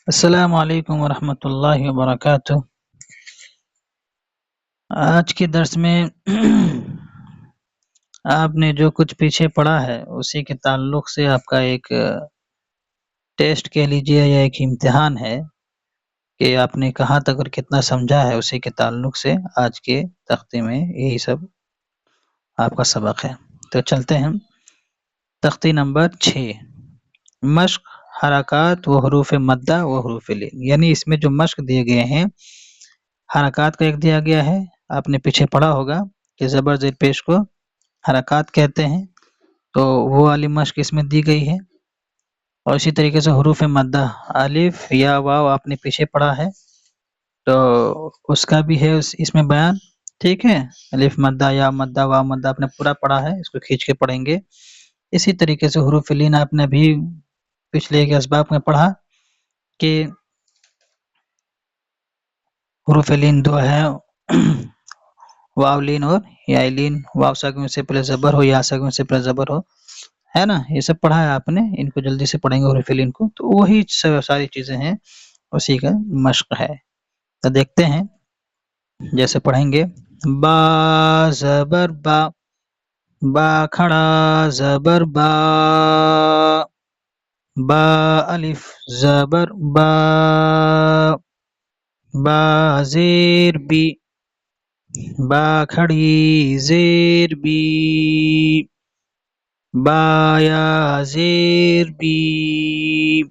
السلام علیکم ورحمۃ اللہ وبرکاتہ۔ آج کے درس میں آپ نے جو کچھ پیچھے پڑھا ہے اسی کے تعلق سے آپ کا ایک ٹیسٹ کہہ لیجیے یا ایک امتحان ہے کہ آپ نے کہاں تک اور کتنا سمجھا ہے، اسی کے تعلق سے آج کے تختے میں یہی سب آپ کا سبق ہے۔ تو چلتے ہیں تختی نمبر 6، مشق حرکات و حروف مدہ و حروف لین، یعنی اس میں جو مشق دیے گئے ہیں، حرکات کا ایک دیا گیا ہے، آپ نے پیچھے پڑھا ہوگا کہ زبر زیر پیش کو حرکات کہتے ہیں، تو وہ والی مشق اس میں دی گئی ہے۔ اور اسی طریقے سے حروف مدہ الف یا واو آپ نے پیچھے پڑھا ہے، تو اس کا بھی ہے اس میں بیان، ٹھیک ہے۔ الف مدہ یا مدہ واو مدہ آپ نے پورا پڑھا ہے، اس کو کھینچ کے پڑھیں گے۔ اسی طریقے سے حروف لین آپ نے بھی پچھلے کے اسباق میں پڑھا کہ حروف لین دو ہے، واو لین اور یا لین، واو ساکن سے پہلے زبر ہو یا ساکن سے پہلے زبر ہو، ہے نا، یہ سب پڑھا ہے آپ نے، ان کو جلدی سے پڑھیں گے حروف لین کو، تو وہی ساری چیزیں ہیں، اسی کا مشق ہے۔ تو دیکھتے ہیں، جیسے پڑھیں گے با زبر با، با کھڑا زبر با، با الف زبر با، با زیر بی، با کھڑی زیر بی، با یا زیر بی،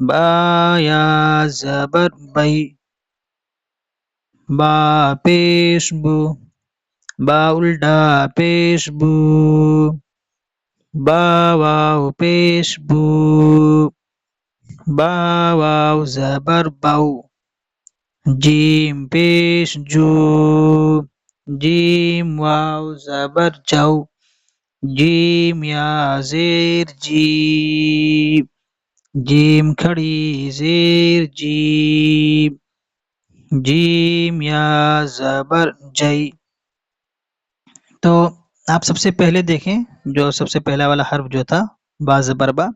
با یا زبر بی، با پیش بو، با الٹا پیش بو، با واو پیش بو، با واو زبر باو، جیم پیش جو، جیم واو زبر جو، جیم یا زیر جی، جیم کھڑی زیر جی، جیم یا زبر جی۔ تو آپ سب سے پہلے دیکھیں، جو سب سے پہلا والا حرف جو تھا با زبر با،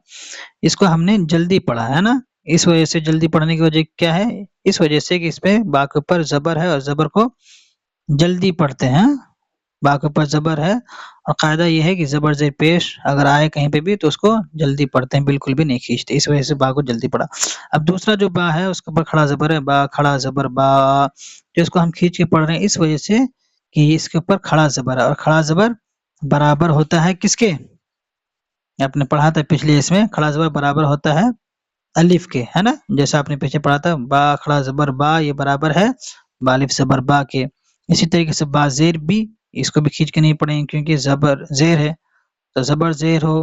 اس کو ہم نے جلدی پڑھا ہے نا، اس وجہ سے جلدی پڑھنے کی وجہ کیا ہے، اس وجہ سے کہ اس پہ با کے اوپر زبر ہے اور زبر کو جلدی پڑھتے ہیں، با کے اوپر زبر ہے، اور قاعدہ یہ ہے کہ زبر زیر پیش اگر آئے کہیں پہ بھی تو اس کو جلدی پڑھتے ہیں، بالکل بھی نہیں کھینچتے، اس وجہ سے با کو جلدی پڑھا۔ اب دوسرا جو با ہے اس کے اوپر کھڑا زبر ہے، با کھڑا زبر با، جو اس کو ہم کھینچ کے پڑھ رہے ہیں اس وجہ سے کہ اس کے اوپر کھڑا زبر ہے، اور کھڑا زبر برابر ہوتا ہے کس کے، آپ نے پڑھا تھا پچھلے اس میں، کھڑا زبر برابر ہوتا ہے الف کے، ہے نا، جیسا آپ نے پیچھے پڑھا تھا با کھڑا زبر با، یہ برابر ہے با الف زبر با کے۔ اسی طریقے سے با زیر بھی، اس کو بھی کھینچ کے نہیں پڑھیں گے کیونکہ زبر زیر ہے، تو زبر زیر ہو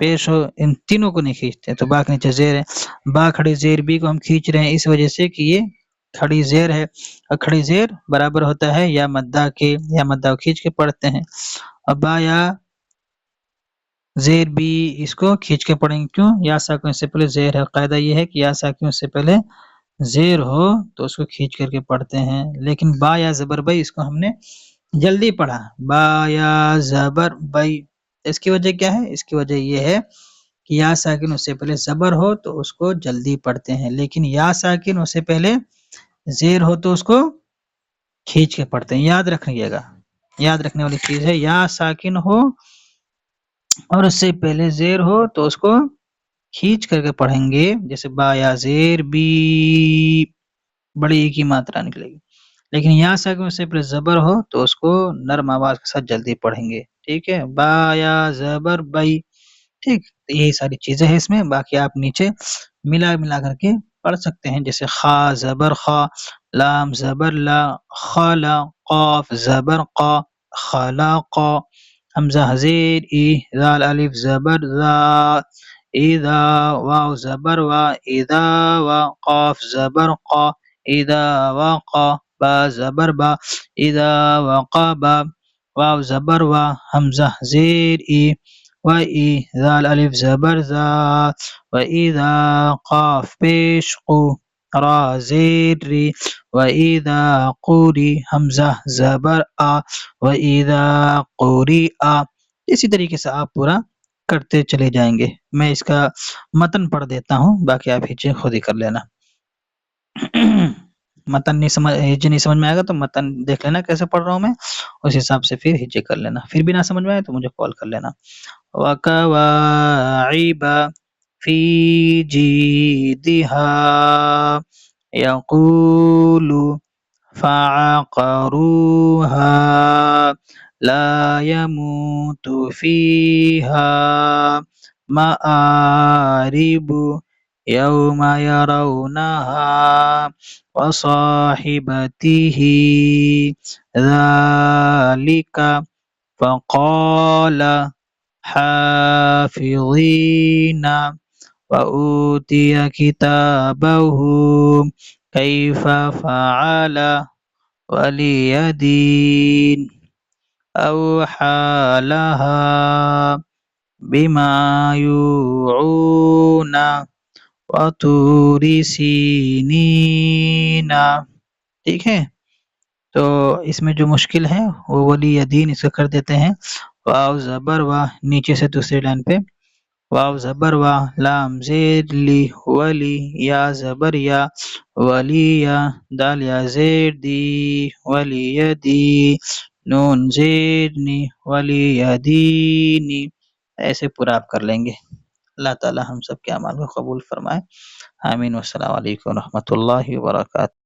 پیش ہو ان تینوں کو نہیں کھینچتے، تو با کے نیچے زیر ہے، با کھڑی زیر بھی کو ہم کھینچ رہے ہیں اس وجہ سے کہ یہ کھڑی زیر ہے، اور کھڑی زیر برابر ہوتا ہے یا مدہ کے، یا مدہ کو کھینچ کے پڑھتے ہیں، اور با یا زیر بھی اس کو کھینچ کے پڑھیں گے، کیوں، یا ساکن سے پہلے زیر ہے، قاعدہ یہ ہے کہ یا ساکن سے پہلے زیر ہو تو اس کو کھینچ کر کے پڑھتے ہیں، لیکن با یا زبر بئی اس کو ہم نے جلدی پڑھا، با یا زبر بئی، اس کی وجہ کیا ہے، اس کی وجہ یہ ہے کہ یا ساکن اس سے پہلے زبر ہو تو اس کو جلدی پڑھتے ہیں، لیکن یا ساکن اس سے پہلے زیر ہو تو اس کو کھینچ کے پڑھتے ہیں، یاد رکھیے گا، یاد رکھنے والی چیز ہے، یا ساکن ہو اور اس سے پہلے زیر ہو تو اس کو کھینچ کر کے پڑھیں گے، جیسے با یا زیر بی، بڑی ایک ہی ماترا نکلے گی، لیکن یا ساکن اس سے پہلے زبر ہو تو اس کو نرم آواز کے ساتھ جلدی پڑھیں گے، ٹھیک ہے، با یا زبر بئی، ٹھیک، یہی ساری چیزیں ہیں اس میں، باقی آپ نیچے ملا کر کے پڑھ سکتے ہیں، جیسے خا زبر خا، لام زبر لا، خالا، قاف زبر قا، خلاقا، حمزہ زیر ای، ذال الف زبر ذا، اذا، واو زبر وا، اذا وا، قاف زبر قا، اذا وقا، با زبر با، اذا وقا با، واو زبر وا، حمزہ زیر ای، و ای، ذال الف زبر ذا، و اذا، قاف پیش قو، را زیر ری، و اذا قوری، حمزہ زبر آ، و اذا قوری آ، اسی طریقے سے آپ پورا کرتے چلے جائیں گے. میں اس کا متن پڑھ دیتا ہوں، باقی آپ ہجے خود ہی کر لینا. متن ہجے نہیں سمجھ میں آئے گا تو متن دیکھ لینا کیسے پڑھ رہا ہوں میں، اس حساب سے پھر ہجے کر لینا. پھر بھی نہ سمجھ میں آئے تو مجھے کال کر لینا. وَكَوَاعِبَ فِي جِيدِهَا يَقُولُ فَعَقَرُوهَا لَا يَمُوتُ فِيهَا مَآرِبُ يَوْمَ يَرَوْنَهَا وَصَاحِبَتِهِ ذَلِكَ فَقَالَ حَافِظِينَ وَأُوتِيَ كِتَابَهُ كَيْفَ فَعَلَ وَلِيَدِينَ أَوْحَى لَهَا بِمَا يُوعُونَ وَطُورِ سِينِينَ. ٹھیک ہے، تو اس میں جو مشکل ہے وہ ولی دین اس کو کر دیتے ہیں. واو زبر وا نیچے سے دوسری لائن پہ، واو زبر وا، لام زیر لی، ولی، یا زبر یا، ولی یا، دال یا زیر دی، ولی دی، نون زیر نی، ولی دینی. ایسے پورا آپ کر لیں گے. اللہ تعالی ہم سب کے اعمال کو قبول فرمائے. آمین. والسلام علیکم ورحمۃ اللہ وبرکاتہ.